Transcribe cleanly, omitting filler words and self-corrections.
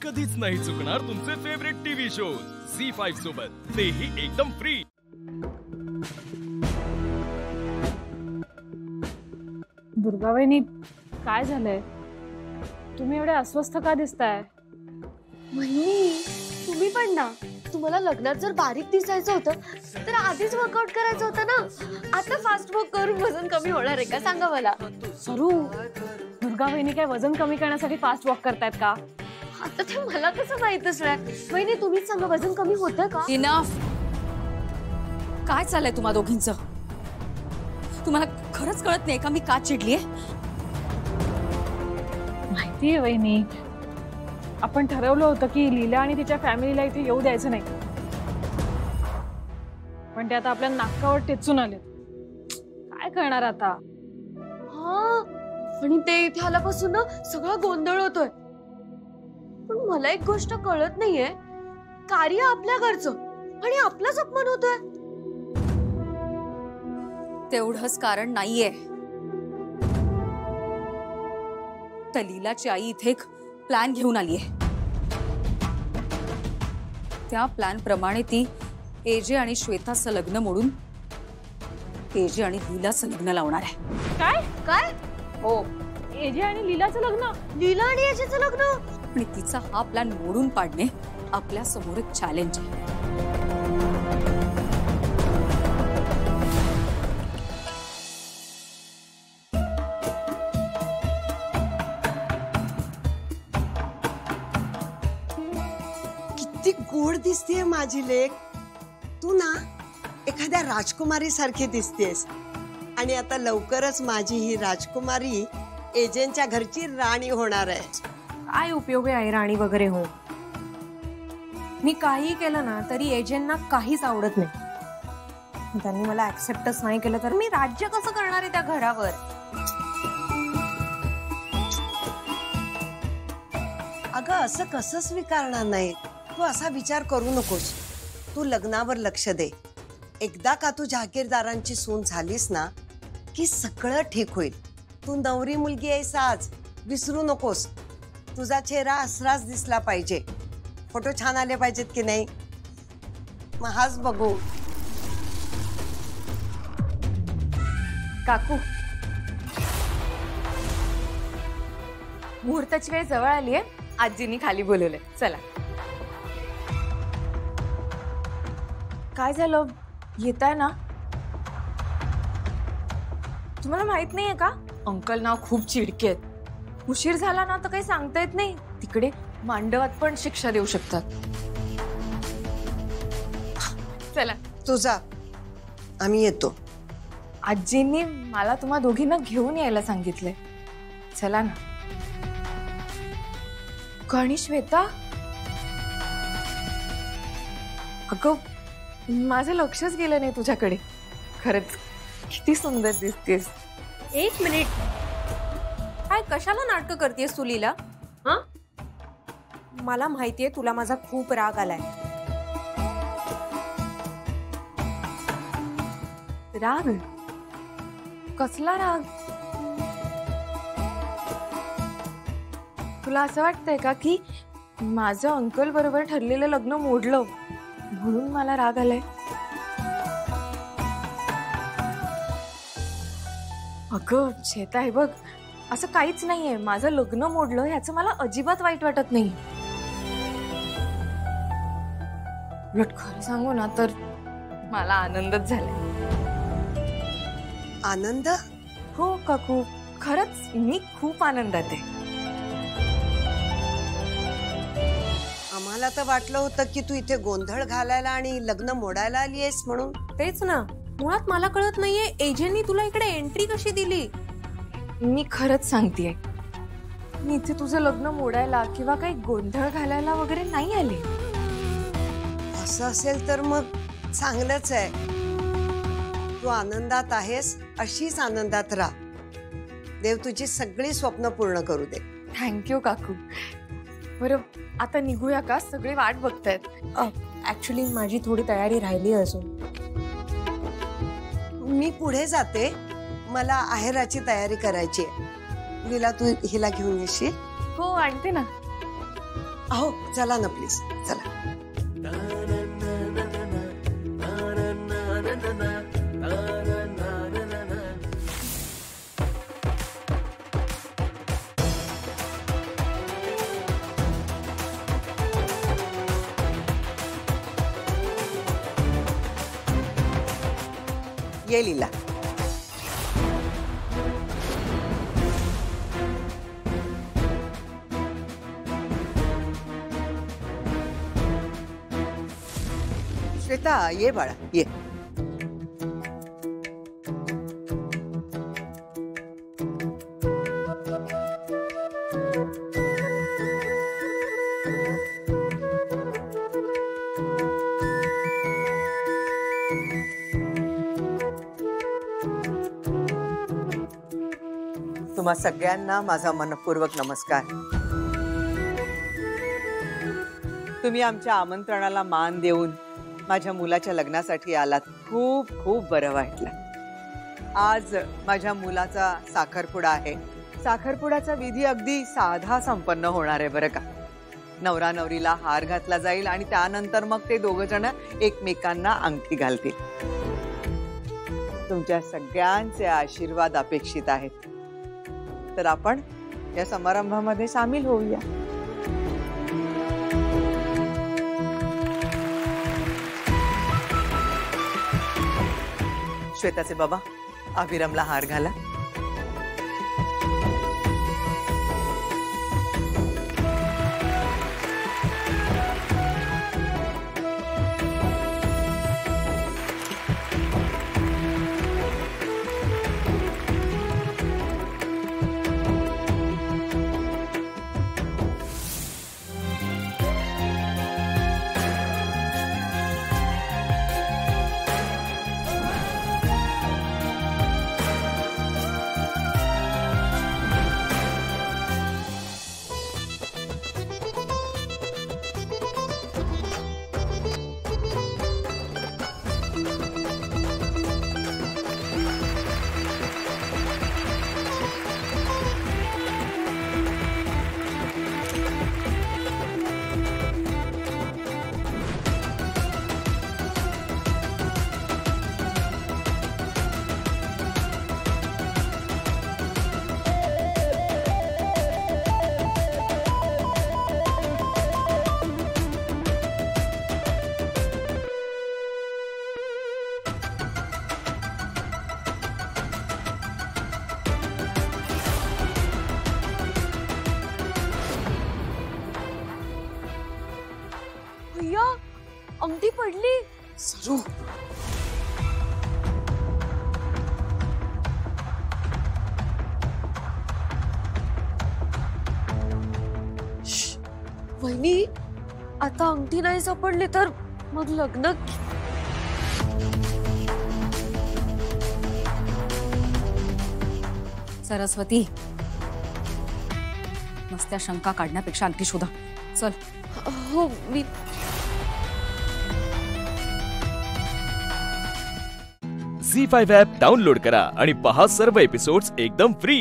कधीच नाही चुकणार तुमचे फेवरेट टीव्ही शोज झी5 सोबत, तेही एकदम फ्री। दुर्गावहिनी, काय झालंय? तुम्ही एवढे अस्वस्थ का दिसताय? वहिनी, तुम्ही पण ना। तुम्हाला लग्नात जर बारीक दिसायचं होतं तर आधीच वर्कआउट करायचं होतं ना। आता फास्ट वर्क करून वजन कमी होणार आहे का सांगा मला? सरू, दुर्गावहिनी काय वजन कमी करण्यासाठी फास्ट वॉक करतायत का? आता ते मला कसं माहित असणार? वहिनी तुम्हीच सांगा, वजन कमी होतं का? इनफ। काय चाललंय तुम्हा दोघींचं? तुम्हाला खरंच कळत नाही का मी का चिडलीये? माहितीये वहिनी, आपण ठरवलं होतं की लीला आणि तिच्या फॅमिलीला इथे येऊ द्यायचं नाही, पण ते आता आपल्या नाकावर टेचून आले। काय करणार आता? हा, आणि ते इथे आल्यापासून ना सगळा गोंधळ होतोय। पण मला एक गोष्ट कळत नाहीये, कार्य आपल्या घरचं आणि आपलाच अपमान होतोय। तेवढंच कारण नाहीये। तर लीलाची आई इथे एक प्लॅन घेऊन आलीये। त्या प्लॅन प्रमाणे ती एजे आणि श्वेताचं लग्न मोडून एजे आणि लीलाचं लग्न लावणार आहे। काय काय? हो, एजे आणि लीलाचं लग्न? लीला आणि एजेचं लग्न? आणि तिचा हा प्लॅन मोडून पाडणे आपल्या समोर एक चॅलेंज आहे। किती गोड दिसतेय माझी लेक। तू ना एखाद्या राजकुमारी सारखी दिसतेस, आणि आता लवकरच माझी ही राजकुमारी एजेंटच्या घरची राणी होणार आहे। काय उपयोग आहे राणी वगैरे हो? मी काही केलं ना तरी एजेंटना काहीच आवडत नाही। त्यांनी मला ऍक्सेप्टच नाही केलं तर मी राज्य कसं करणार आहे त्या घरावर? अगं असं कसं स्वीकारणार नाही? तू असा विचार करू नकोस। तू लग्नावर लक्ष दे। एकदा का तू जहागीरदारांची सून झालीस ना की सगळं ठीक होईल। तू नवरी मुलगी आहेस आज, विसरू नकोस। तुझा चेहरा असराच दिसला पाहिजे, फोटो छान आले पाहिजेत की नाही, मग हाच बघू। काकू, मुहूर्ताची वेळ जवळ आलीये, आजींनी खाली बोलवलंय, चला। काय झालं, येताय ना? तुम्हाला माहित नाहीये का, अंकल ना खूप चिडकेत। उशीर झाला ना तर काही सांगता येत नाही, तिकडे मांडवात पण शिक्षा देऊ शकतात। चला तुझा, आम्ही येतो। आजींनी मला तुम्हा दोघींना घेऊन यायला सांगितलंय, चला ना। गणी श्वेता, अगं माझं लक्षच गेलं नाही तुझ्याकडे। खरंच किती सुंदर दिसतेस। एक मिनिट, काय कशाला नाटक करतेस तू लीला? हा? मला माहितीये तुला माझा खूप राग आलाय। राग? कसला राग? तुला असं वाटतंय का की माझं अंकल बरोबर ठरलेलं लग्न मोडलं म्हणून मला राग आलाय? अगं श्वेता, हे बघ, असं काहीच नाहीये। माझं लग्न मोडलं ह्याचं मला अजिबात वाईट वाटत नाही। उलट खरं सांगू ना तर मला आनंदच झालाय। आनंद? हो काकू, खरंच मी खूप आनंदात आहे। आम्हाला तर वाटलं होतं की तू इथे गोंधळ घालायला आणि लग्न मोडायला आली आहेस म्हणून। तेच ना, मुळात मला कळत नाहीये एजंटनी तुला इकडे एंट्री कशी दिली। मी खरंच सांगतेय, मी इथे तुझं लग्न मोडायला किंवा काही गोंधळ घालायला वगैरे नाही आले। असं असेल तर मग चांगलंच आहे। तू आनंदात आहेस, अशीच आनंदात राहा। देव तुझी सगळी स्वप्न पूर्ण करू दे। थँक्यू काकू। बरं आता निघूया का? सगळे वाट बघतायत। ऍक्च्युली माझी थोडी तयारी राहिली अजून। मी पुढे जाते, मला आहेराची तयारी करायची आहे। लीला, तू हिला घेऊन येशील? हो आणते ना। अहो चला ना प्लीज, चला. ये लीला. श्वेता ये बाळा ये. तुम्हा सगळ्यांना माझा मनपूर्वक नमस्कार. तुम्ही आमच्या आमंत्रणाला मान देऊन माझ्या मुलाच्या लग्नासाठी आलात. खूप खूप बरं वाटलं. आज माझ्या मुलाचा साखरपुडा आहे. साखरपुड्याचा विधी अगदी साधा संपन्न होणार आहे बरं का. नवरा नवरीला हार घातला जाईल आणि त्यानंतर मग ते दोघं जण एकमेकांना अंगठी घालतील. तुमच्या सगळ्यांचे आशीर्वाद अपेक्षित आहेत. तर आपण या समारंभामध्ये सामील होऊया. श्वेताचे बाबा अभिरामला हार घाला. भैया अंगठी पडली. सरू वहिनी आता अंगठी नाही सापडली तर मग लग्न. सरस्वती, नसत्या शंका काढण्यापेक्षा अंगठी शोधा. चल. हो मी. झी5 ॲप डाउनलोड करा आणि पहा सर्व एपिसोड्स एकदम फ्री.